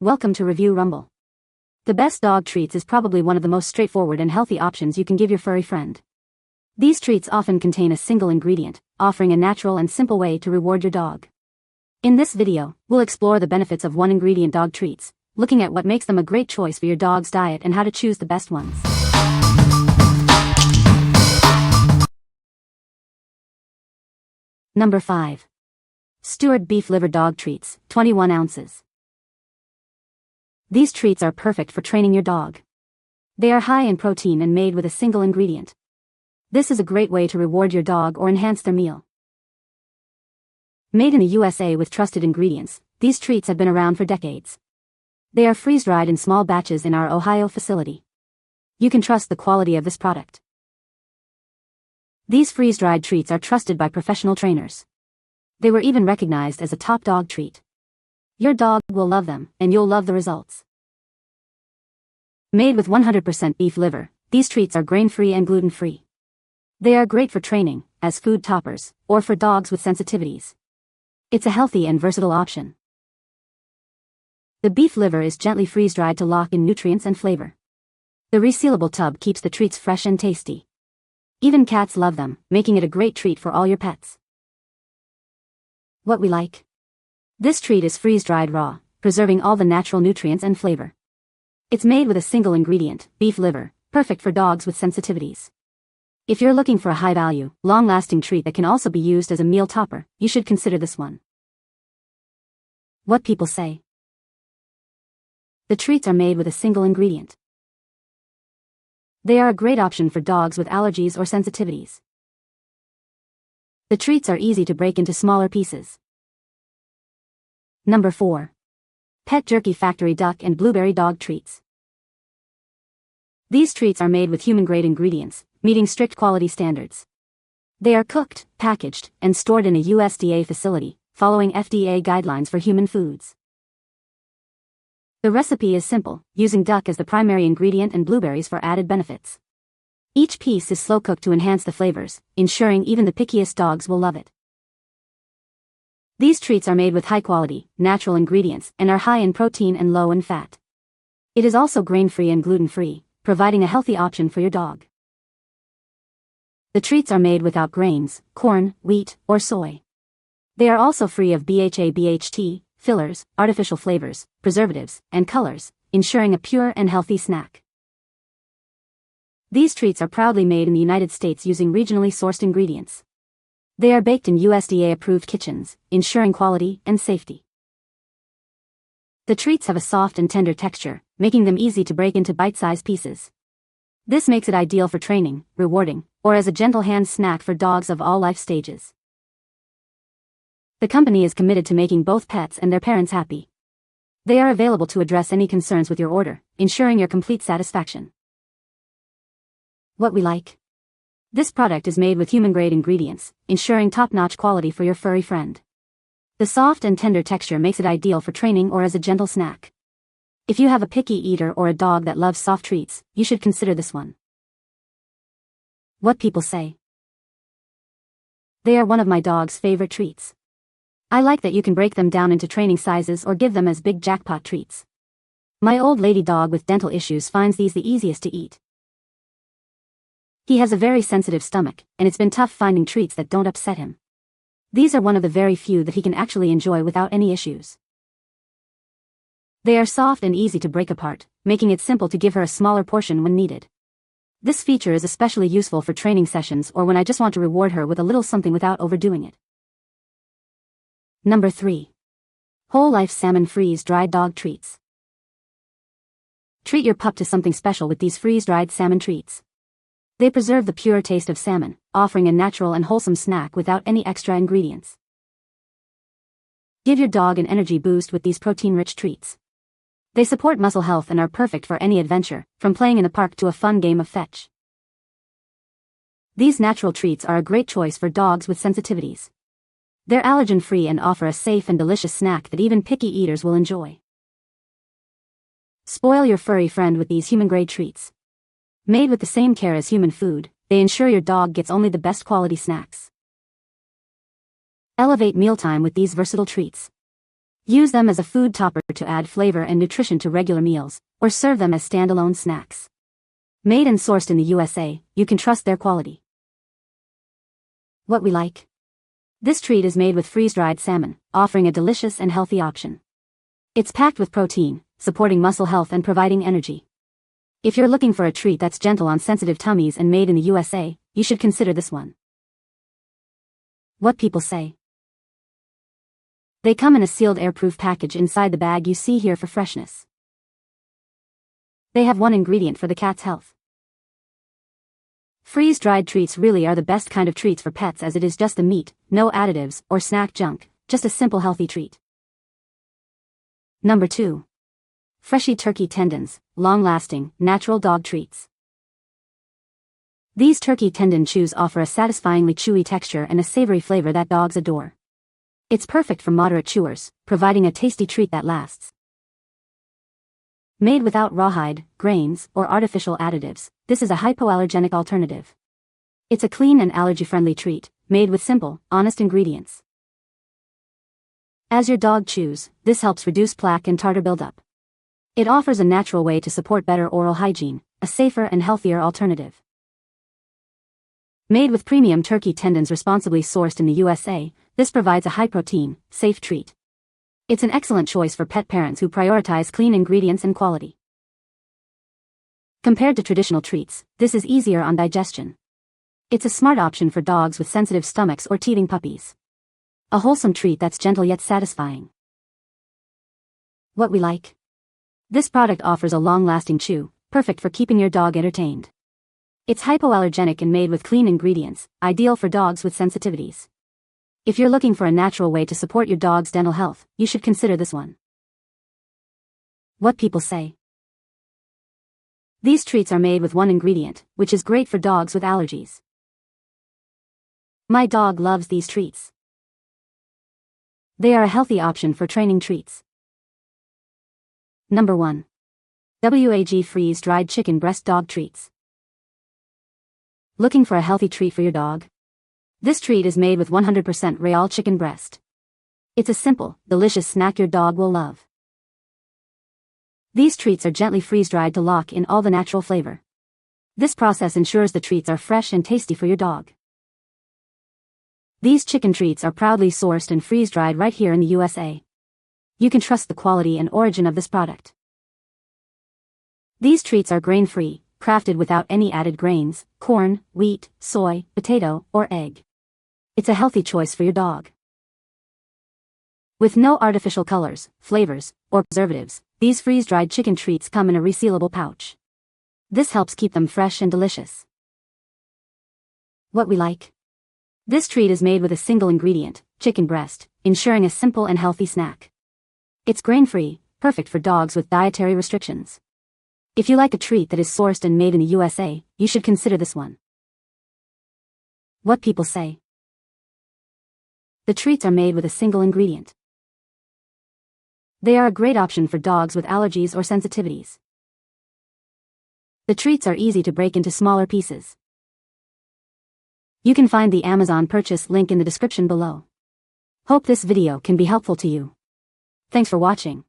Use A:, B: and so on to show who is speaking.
A: Welcome to Review Rumble. The best dog treats is probably one of the most straightforward and healthy options you can give your furry friend. These treats often contain a single ingredient, offering a natural and simple way to reward your dog. In this video, we'll explore the benefits of one-ingredient dog treats, looking at what makes them a great choice for your dog's diet and how to choose the best ones. Number 5. Stewart Beef Liver Dog Treats, 21 ounces. These treats are perfect for training your dog. They are high in protein and made with a single ingredient. This is a great way to reward your dog or enhance their meal. Made in the USA with trusted ingredients, these treats have been around for decades. They are freeze-dried in small batches in our Ohio facility. You can trust the quality of this product. These freeze-dried treats are trusted by professional trainers. They were even recognized as a top dog treat. Your dog will love them, and you'll love the results. Made with 100% beef liver, these treats are grain-free and gluten-free. They are great for training, as food toppers, or for dogs with sensitivities. It's a healthy and versatile option. The beef liver is gently freeze-dried to lock in nutrients and flavor. The resealable tub keeps the treats fresh and tasty. Even cats love them, making it a great treat for all your pets. What we like. This treat is freeze-dried raw, preserving all the natural nutrients and flavor. It's made with a single ingredient, beef liver, perfect for dogs with sensitivities. If you're looking for a high-value, long-lasting treat that can also be used as a meal topper, you should consider this one. What people say. The treats are made with a single ingredient. They are a great option for dogs with allergies or sensitivities. The treats are easy to break into smaller pieces. Number 4. Pet Jerky Factory Duck and Blueberry Dog Treats. These treats are made with human-grade ingredients, meeting strict quality standards. They are cooked, packaged, and stored in a USDA facility, following FDA guidelines for human foods. The recipe is simple, using duck as the primary ingredient and blueberries for added benefits. Each piece is slow-cooked to enhance the flavors, ensuring even the pickiest dogs will love it. These treats are made with high-quality, natural ingredients and are high in protein and low in fat. It is also grain-free and gluten-free, providing a healthy option for your dog. The treats are made without grains, corn, wheat, or soy. They are also free of BHA/BHT, fillers, artificial flavors, preservatives, and colors, ensuring a pure and healthy snack. These treats are proudly made in the United States using regionally sourced ingredients. They are baked in USDA-approved kitchens, ensuring quality and safety. The treats have a soft and tender texture, making them easy to break into bite-sized pieces. This makes it ideal for training, rewarding, or as a gentle hand snack for dogs of all life stages. The company is committed to making both pets and their parents happy. They are available to address any concerns with your order, ensuring your complete satisfaction. What we like. This product is made with human-grade ingredients, ensuring top-notch quality for your furry friend. The soft and tender texture makes it ideal for training or as a gentle snack. If you have a picky eater or a dog that loves soft treats, you should consider this one. What people say. They are one of my dog's favorite treats. I like that you can break them down into training sizes or give them as big jackpot treats. My old lady dog with dental issues finds these the easiest to eat. He has a very sensitive stomach, and it's been tough finding treats that don't upset him. These are one of the very few that he can actually enjoy without any issues. They are soft and easy to break apart, making it simple to give her a smaller portion when needed. This feature is especially useful for training sessions or when I just want to reward her with a little something without overdoing it. Number 3. Whole Life Salmon Freeze-Dried Dog Treats. Treat your pup to something special with these freeze-dried salmon treats. They preserve the pure taste of salmon, offering a natural and wholesome snack without any extra ingredients. Give your dog an energy boost with these protein-rich treats. They support muscle health and are perfect for any adventure, from playing in the park to a fun game of fetch. These natural treats are a great choice for dogs with sensitivities. They're allergen-free and offer a safe and delicious snack that even picky eaters will enjoy. Spoil your furry friend with these human-grade treats. Made with the same care as human food, they ensure your dog gets only the best quality snacks. Elevate mealtime with these versatile treats. Use them as a food topper to add flavor and nutrition to regular meals, or serve them as standalone snacks. Made and sourced in the USA, you can trust their quality. What we like. This treat is made with freeze-dried salmon, offering a delicious and healthy option. It's packed with protein, supporting muscle health and providing energy. If you're looking for a treat that's gentle on sensitive tummies and made in the USA, you should consider this one. What people say. They come in a sealed airproof package inside the bag you see here for freshness. They have one ingredient for the cat's health. Freeze-dried treats really are the best kind of treats for pets, as it is just the meat, no additives or snack junk, just a simple healthy treat. Number 2. Freschi turkey tendons, long-lasting, natural dog treats. These turkey tendon chews offer a satisfyingly chewy texture and a savory flavor that dogs adore. It's perfect for moderate chewers, providing a tasty treat that lasts. Made without rawhide, grains, or artificial additives, this is a hypoallergenic alternative. It's a clean and allergy-friendly treat, made with simple, honest ingredients. As your dog chews, this helps reduce plaque and tartar buildup. It offers a natural way to support better oral hygiene, a safer and healthier alternative. Made with premium turkey tendons responsibly sourced in the USA, this provides a high-protein, safe treat. It's an excellent choice for pet parents who prioritize clean ingredients and quality. Compared to traditional treats, this is easier on digestion. It's a smart option for dogs with sensitive stomachs or teething puppies. A wholesome treat that's gentle yet satisfying. What we like. This product offers a long-lasting chew, perfect for keeping your dog entertained. It's hypoallergenic and made with clean ingredients, ideal for dogs with sensitivities. If you're looking for a natural way to support your dog's dental health, you should consider this one. What people say. These treats are made with one ingredient, which is great for dogs with allergies. My dog loves these treats. They are a healthy option for training treats. Number 1. WAG freeze-dried chicken breast dog treats. Looking for a healthy treat for your dog? This treat is made with 100% real chicken breast. It's a simple, delicious snack your dog will love. These treats are gently freeze-dried to lock in all the natural flavor. This process ensures the treats are fresh and tasty for your dog. These chicken treats are proudly sourced and freeze-dried right here in the USA. You can trust the quality and origin of this product. These treats are grain-free, crafted without any added grains, corn, wheat, soy, potato, or egg. It's a healthy choice for your dog. With no artificial colors, flavors, or preservatives, these freeze-dried chicken treats come in a resealable pouch. This helps keep them fresh and delicious. What we like. This treat is made with a single ingredient, chicken breast, ensuring a simple and healthy snack. It's grain-free, perfect for dogs with dietary restrictions. If you like a treat that is sourced and made in the USA, you should consider this one. What people say. The treats are made with a single ingredient. They are a great option for dogs with allergies or sensitivities. The treats are easy to break into smaller pieces. You can find the Amazon purchase link in the description below. Hope this video can be helpful to you. Thanks for watching.